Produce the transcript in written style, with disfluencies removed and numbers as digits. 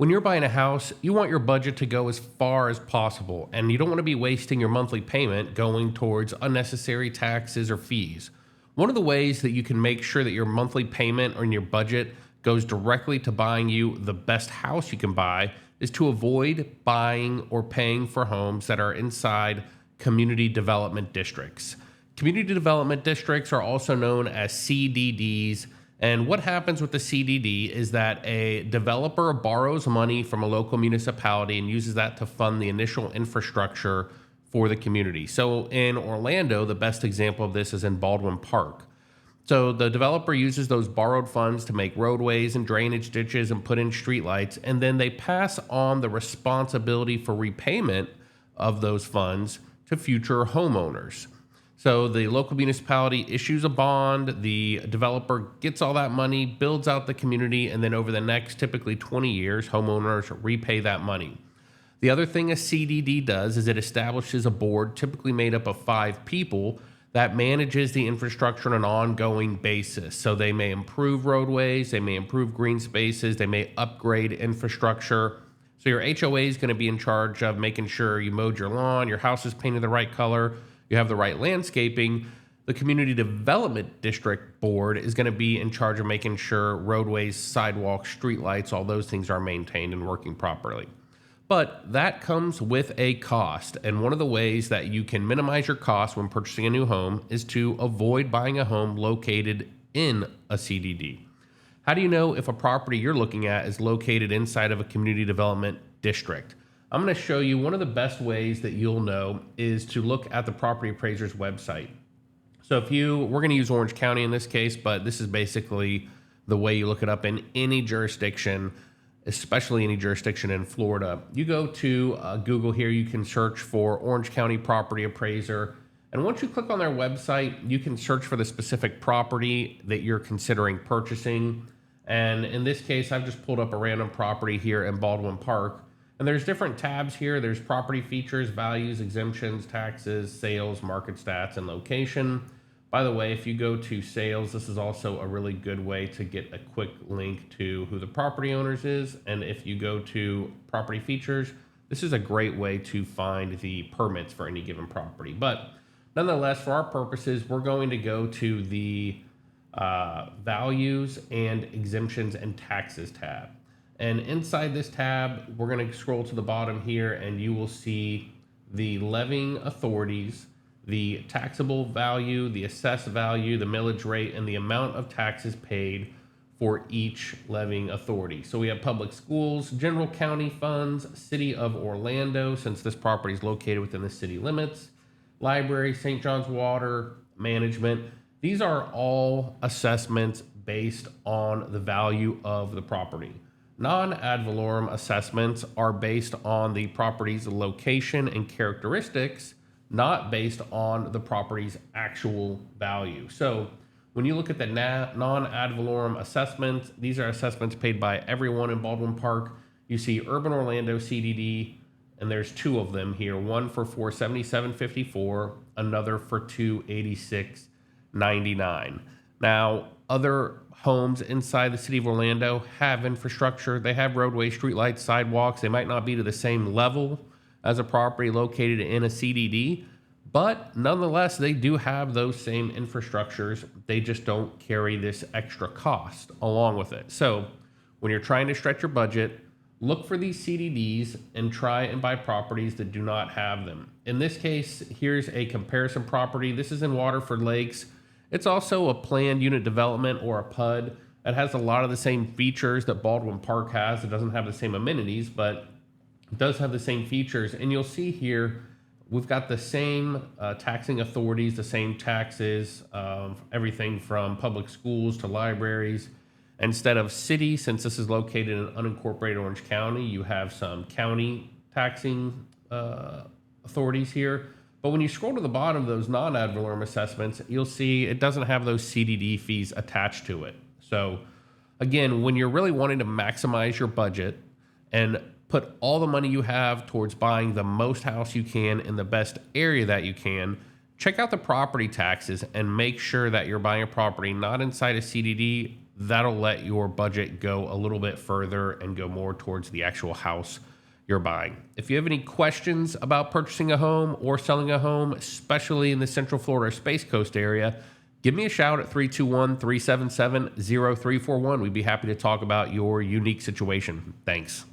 When you're buying a house, you want your budget to go as far as possible, and you don't want to be wasting your monthly payment going towards unnecessary taxes or fees. One of the ways that you can make sure that your monthly payment or in your budget goes directly to buying you the best house you can buy is to avoid buying or paying for homes that are inside community development districts. Community development districts are also known as CDDs. And what happens with the CDD is that a developer borrows money from a local municipality and uses that to fund the initial infrastructure for the community. So in Orlando, the best example of this is in Baldwin Park. So the developer uses those borrowed funds to make roadways and drainage ditches and put in streetlights, and then they pass on the responsibility for repayment of those funds to future homeowners. So the local municipality issues a bond, the developer gets all that money, builds out the community, and then over the next typically 20 years, homeowners repay that money. The other thing a CDD does is it establishes a board, typically made up of 5 people, that manages the infrastructure on an ongoing basis. So they may improve roadways, they may improve green spaces, they may upgrade infrastructure. So your HOA is going to be in charge of making sure you mowed your lawn, your house is painted the right color, you have the right landscaping. The Community Development District Board is going to be in charge of making sure roadways, sidewalks, streetlights, all those things are maintained and working properly. But that comes with a cost. And one of the ways that you can minimize your costs when purchasing a new home is to avoid buying a home located in a CDD. How do you know if a property you're looking at is located inside of a community development district? I'm going to show you one of the best ways that you'll know is to look at the property appraiser's website. So we're going to use Orange County in this case, but this is basically the way you look it up in any jurisdiction, especially any jurisdiction in Florida. You go to Google here, you can search for Orange County Property Appraiser. And once you click on their website, you can search for the specific property that you're considering purchasing. And in this case, I've just pulled up a random property here in Baldwin Park. And there's different tabs here. There's property features, values, exemptions, taxes, sales, market stats, and location. By the way, if you go to sales, this is also a really good way to get a quick link to who the property owners is. And if you go to property features, this is a great way to find the permits for any given property. But nonetheless, for our purposes, we're going to go to the values and exemptions and taxes tab. And inside this tab, we're going to scroll to the bottom here and you will see the levying authorities, the taxable value, the assessed value, the millage rate, and the amount of taxes paid for each levying authority. So we have public schools, general county funds, city of Orlando, since this property is located within the city limits, library, St. John's Water, management. These are all assessments based on the value of the property. Non-ad valorem assessments are based on the property's location and characteristics, not based on the property's actual value. So when you look at the non-ad valorem assessments, these are assessments paid by everyone in Baldwin Park. You see Urban Orlando CDD, and there's 2 of them here, one for $477.54, another for $286.99. Now, other homes inside the city of Orlando have infrastructure. They have roadways, streetlights, sidewalks. They might not be to the same level as a property located in a CDD, but nonetheless, they do have those same infrastructures. They just don't carry this extra cost along with it. So when you're trying to stretch your budget, look for these CDDs and try and buy properties that do not have them. In this case, here's a comparison property. This is in Waterford Lakes. It's also a planned unit development or a PUD. It has a lot of the same features that Baldwin Park has. It doesn't have the same amenities, but it does have the same features. And you'll see here, we've got the same taxing authorities, the same taxes, everything from public schools to libraries. Instead of city, since this is located in unincorporated Orange County, you have some county taxing authorities here. But when you scroll to the bottom of those non-ad valorem assessments, you'll see it doesn't have those CDD fees attached to it. So again, when you're really wanting to maximize your budget and put all the money you have towards buying the most house you can in the best area that you can, check out the property taxes and make sure that you're buying a property not inside a CDD that'll let your budget go a little bit further and go more towards the actual house you're buying. If you have any questions about purchasing a home or selling a home, especially in the Central Florida Space Coast area, give me a shout at 321-377-0341. We'd be happy to talk about your unique situation. Thanks.